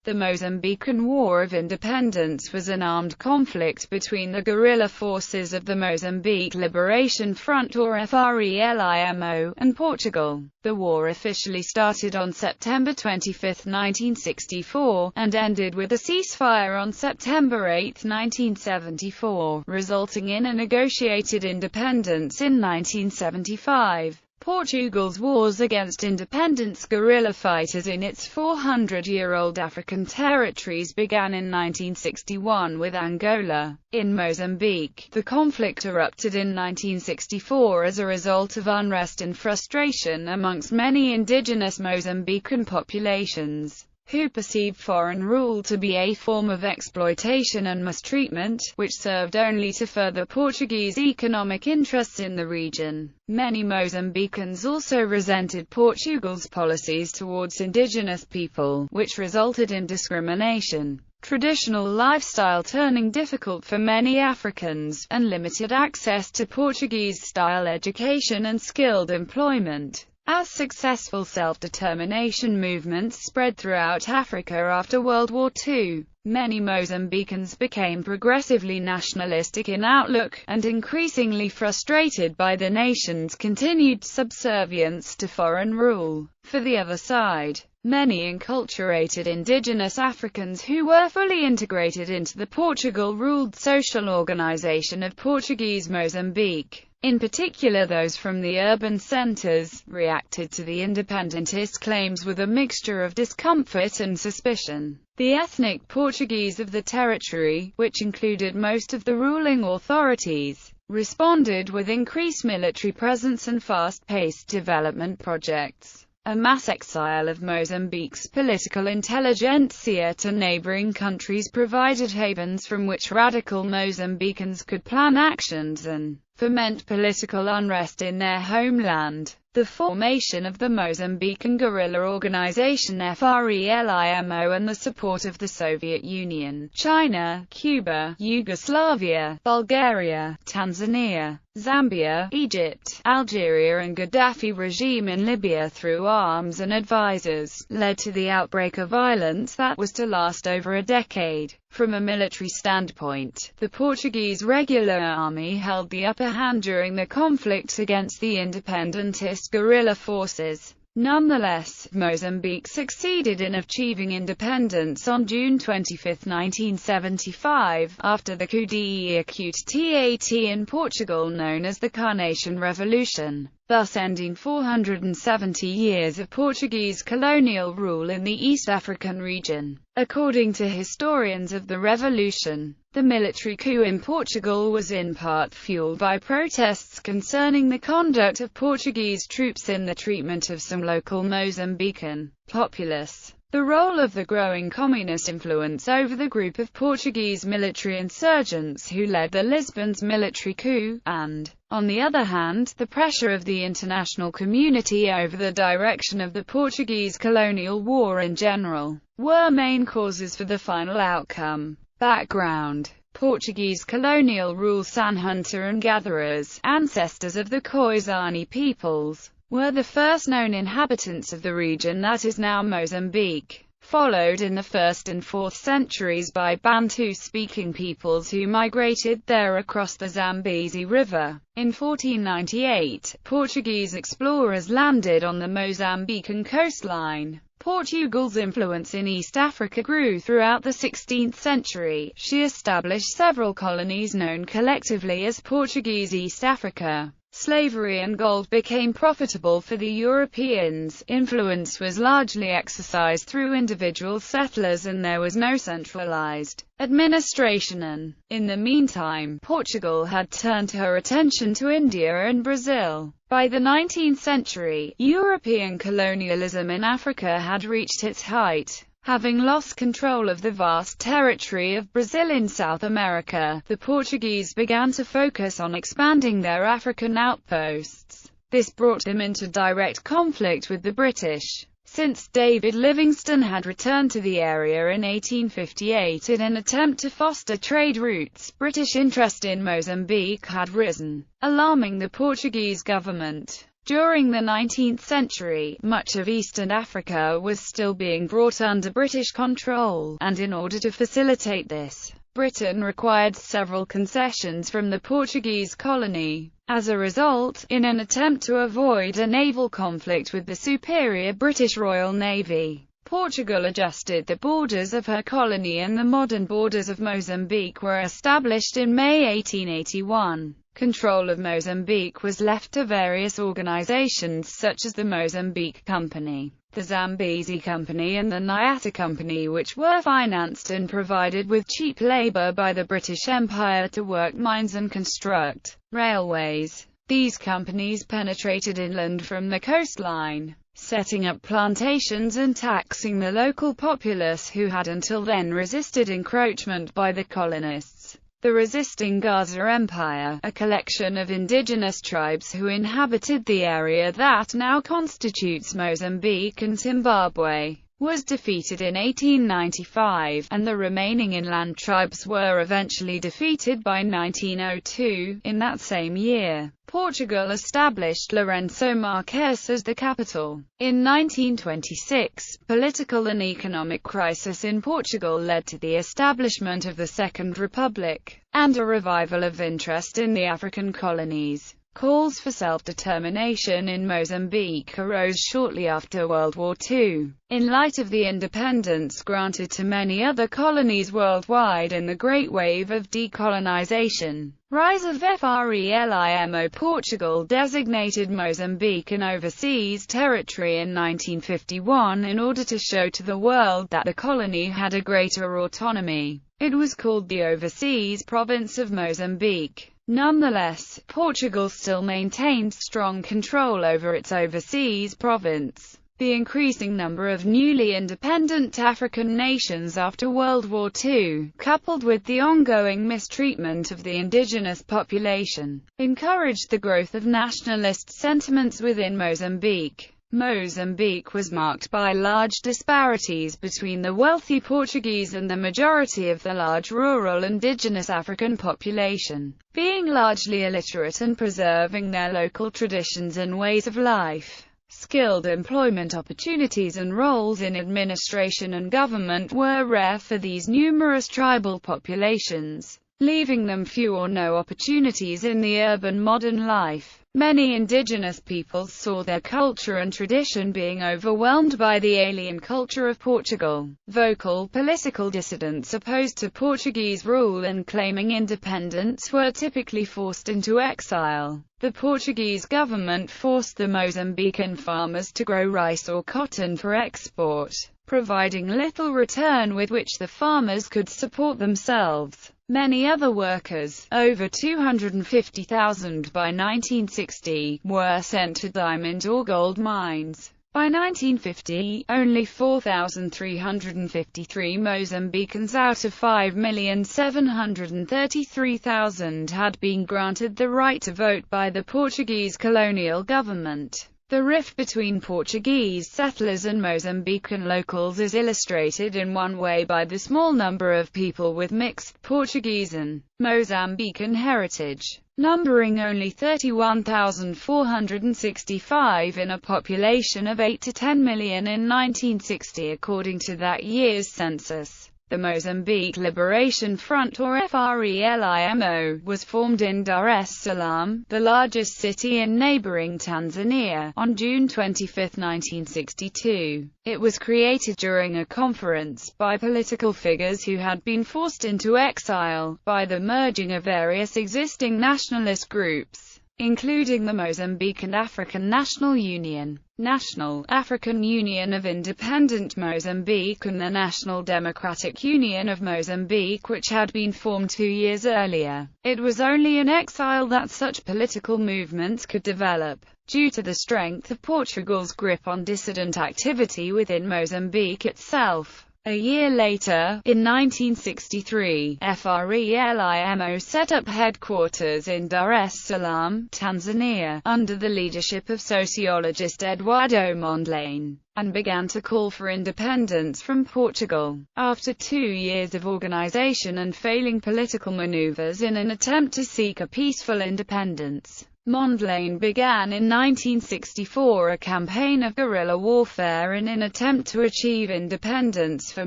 The Mozambican War of Independence was an armed conflict between the guerrilla forces of the Mozambique Liberation Front or FRELIMO, and Portugal. The war officially started on September 25, 1964, and ended with a ceasefire on September 8, 1974, resulting in a negotiated independence in 1975. Portugal's wars against independence guerrilla fighters in its 400-year-old African territories began in 1961 with Angola. In Mozambique, the conflict erupted in 1964 as a result of unrest and frustration amongst many indigenous Mozambican populations, who perceived foreign rule to be a form of exploitation and mistreatment, which served only to further Portuguese economic interests in the region. Many Mozambicans also resented Portugal's policies towards indigenous people, which resulted in discrimination, traditional lifestyle turning difficult for many Africans, and limited access to Portuguese-style education and skilled employment. As successful self-determination movements spread throughout Africa after World War II, many Mozambicans became progressively nationalistic in outlook, and increasingly frustrated by the nation's continued subservience to foreign rule. For the other side, many enculturated indigenous Africans who were fully integrated into the Portugal-ruled social organization of Portuguese Mozambique, in particular those from the urban centers, reacted to the independentist claims with a mixture of discomfort and suspicion. The ethnic Portuguese of the territory, which included most of the ruling authorities, responded with increased military presence and fast-paced development projects. A mass exile of Mozambique's political intelligentsia to neighboring countries provided havens from which radical Mozambicans could plan actions and foment political unrest in their homeland. The formation of the Mozambican guerrilla organization FRELIMO and the support of the Soviet Union, China, Cuba, Yugoslavia, Bulgaria, Tanzania, Zambia, Egypt, Algeria and Gaddafi regime in Libya through arms and advisors, led to the outbreak of violence that was to last over a decade. From a military standpoint, the Portuguese regular army held the upper hand during the conflict against the independentist guerrilla forces. Nonetheless, Mozambique succeeded in achieving independence on June 25, 1975, after the coup d'état in Portugal known as the Carnation Revolution, thus ending 470 years of Portuguese colonial rule in the East African region. According to historians of the revolution, the military coup in Portugal was in part fueled by protests concerning the conduct of Portuguese troops in the treatment of some local Mozambican populace, the role of the growing communist influence over the group of Portuguese military insurgents who led the Lisbon's military coup, and, on the other hand, the pressure of the international community over the direction of the Portuguese colonial war in general, were main causes for the final outcome. Background: Portuguese colonial rule. San hunter-and-gatherers, ancestors of the Khoisan peoples, were the first known inhabitants of the region that is now Mozambique, followed in the 1st and 4th centuries by Bantu-speaking peoples who migrated there across the Zambezi River. In 1498, Portuguese explorers landed on the Mozambican coastline. Portugal's influence in East Africa grew throughout the 16th century. She established several colonies known collectively as Portuguese East Africa. Slavery and gold became profitable for the Europeans. Influence was largely exercised through individual settlers and there was no centralized administration and, in the meantime, Portugal had turned her attention to India and Brazil. By the 19th century, European colonialism in Africa had reached its height. Having lost control of the vast territory of Brazil in South America, the Portuguese began to focus on expanding their African outposts. This brought them into direct conflict with the British. Since David Livingstone had returned to the area in 1858 in an attempt to foster trade routes, British interest in Mozambique had risen, alarming the Portuguese government. During the 19th century, much of Eastern Africa was still being brought under British control, and in order to facilitate this, Britain required several concessions from the Portuguese colony. As a result, in an attempt to avoid a naval conflict with the superior British Royal Navy, Portugal adjusted the borders of her colony, and the modern borders of Mozambique were established in May 1881. Control of Mozambique was left to various organizations such as the Mozambique Company, the Zambezi Company and the Nyasa Company, which were financed and provided with cheap labor by the British Empire to work mines and construct railways. These companies penetrated inland from the coastline, setting up plantations and taxing the local populace who had until then resisted encroachment by the colonists. The resisting Gaza Empire, a collection of indigenous tribes who inhabited the area that now constitutes Mozambique and Zimbabwe, was defeated in 1895, and the remaining inland tribes were eventually defeated by 1902. In that same year, Portugal established Lourenço Marques as the capital. In 1926, political and economic crisis in Portugal led to the establishment of the Second Republic, and a revival of interest in the African colonies. Calls for self-determination in Mozambique arose shortly after World War II. In light of the independence granted to many other colonies worldwide in the Great Wave of decolonization, rise of FRELIMO, Portugal designated Mozambique an overseas territory in 1951 in order to show to the world that the colony had a greater autonomy. It was called the Overseas Province of Mozambique. Nonetheless, Portugal still maintained strong control over its overseas province. The increasing number of newly independent African nations after World War II, coupled with the ongoing mistreatment of the indigenous population, encouraged the growth of nationalist sentiments within Mozambique. Mozambique was marked by large disparities between the wealthy Portuguese and the majority of the large rural indigenous African population, being largely illiterate and preserving their local traditions and ways of life. Skilled employment opportunities and roles in administration and government were rare for these numerous tribal populations, leaving them few or no opportunities in the urban modern life. Many indigenous peoples saw their culture and tradition being overwhelmed by the alien culture of Portugal. Vocal political dissidents opposed to Portuguese rule and claiming independence were typically forced into exile. The Portuguese government forced the Mozambican farmers to grow rice or cotton for export, providing little return with which the farmers could support themselves. Many other workers, over 250,000 by 1960, were sent to diamond or gold mines. By 1950, only 4,353 Mozambicans out of 5,733,000 had been granted the right to vote by the Portuguese colonial government. The rift between Portuguese settlers and Mozambican locals is illustrated in one way by the small number of people with mixed Portuguese and Mozambican heritage, numbering only 31,465 in a population of 8 to 10 million in 1960 according to that year's census. The Mozambique Liberation Front, or FRELIMO, was formed in Dar es Salaam, the largest city in neighboring Tanzania, on June 25, 1962. It was created during a conference by political figures who had been forced into exile by the merging of various existing nationalist groups, including the Mozambican African National Union, National African Union of Independent Mozambique and the National Democratic Union of Mozambique, which had been formed 2 years earlier. It was only in exile that such political movements could develop. Due to the strength of Portugal's grip on dissident activity within Mozambique itself. A year later, in 1963, FRELIMO set up headquarters in Dar es Salaam, Tanzania, under the leadership of sociologist Eduardo Mondlane, and began to call for independence from Portugal. After 2 years of organization and failing political maneuvers in an attempt to seek a peaceful independence, Mondlane began in 1964 a campaign of guerrilla warfare in an attempt to achieve independence for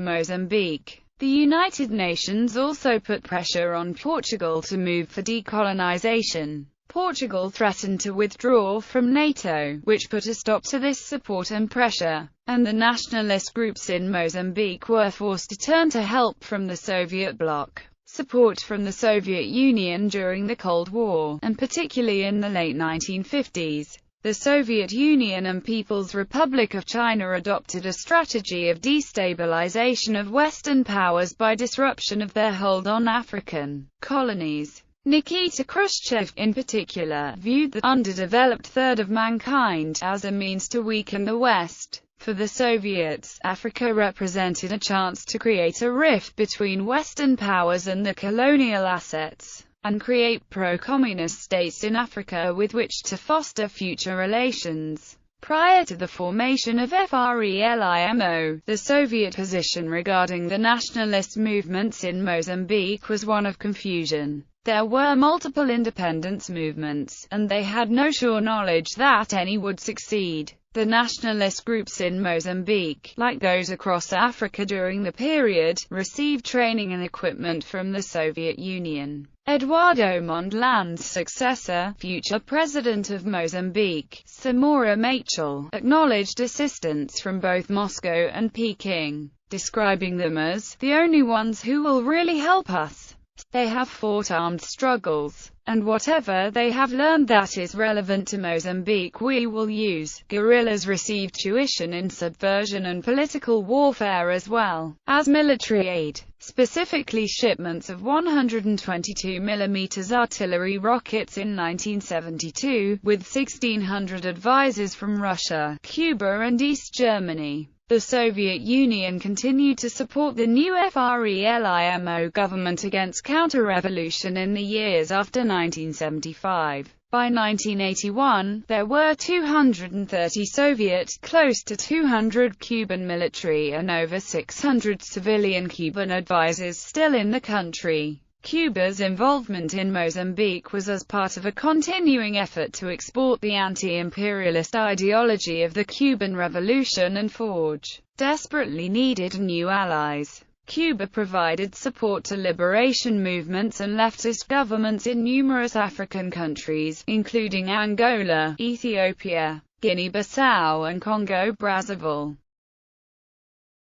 Mozambique. The United Nations also put pressure on Portugal to move for decolonization. Portugal threatened to withdraw from NATO, which put a stop to this support and pressure, and the nationalist groups in Mozambique were forced to turn to help from the Soviet bloc. Support from the Soviet Union during the Cold War, and particularly in the late 1950s, the Soviet Union and People's Republic of China adopted a strategy of destabilization of Western powers by disruption of their hold on African colonies. Nikita Khrushchev, in particular, viewed the underdeveloped third of mankind as a means to weaken the West. For the Soviets, Africa represented a chance to create a rift between Western powers and the colonial assets, and create pro-communist states in Africa with which to foster future relations. Prior to the formation of FRELIMO, the Soviet position regarding the nationalist movements in Mozambique was one of confusion. There were multiple independence movements, and they had no sure knowledge that any would succeed. The nationalist groups in Mozambique, like those across Africa during the period, received training and equipment from the Soviet Union. Eduardo Mondlane's successor, future president of Mozambique, Samora Machel, acknowledged assistance from both Moscow and Peking, describing them as the only ones who will really help us. They have fought armed struggles, and whatever they have learned that is relevant to Mozambique we will use. Guerrillas received tuition in subversion and political warfare as well as military aid, specifically shipments of 122mm artillery rockets in 1972, with 1,600 advisors from Russia, Cuba and East Germany. The Soviet Union continued to support the new FRELIMO government against counter-revolution in the years after 1975. By 1981, there were 230 Soviet, close to 200 Cuban military and over 600 civilian Cuban advisors still in the country. Cuba's involvement in Mozambique was as part of a continuing effort to export the anti-imperialist ideology of the Cuban Revolution and forge desperately needed new allies. Cuba provided support to liberation movements and leftist governments in numerous African countries, including Angola, Ethiopia, Guinea-Bissau and Congo-Brazzaville.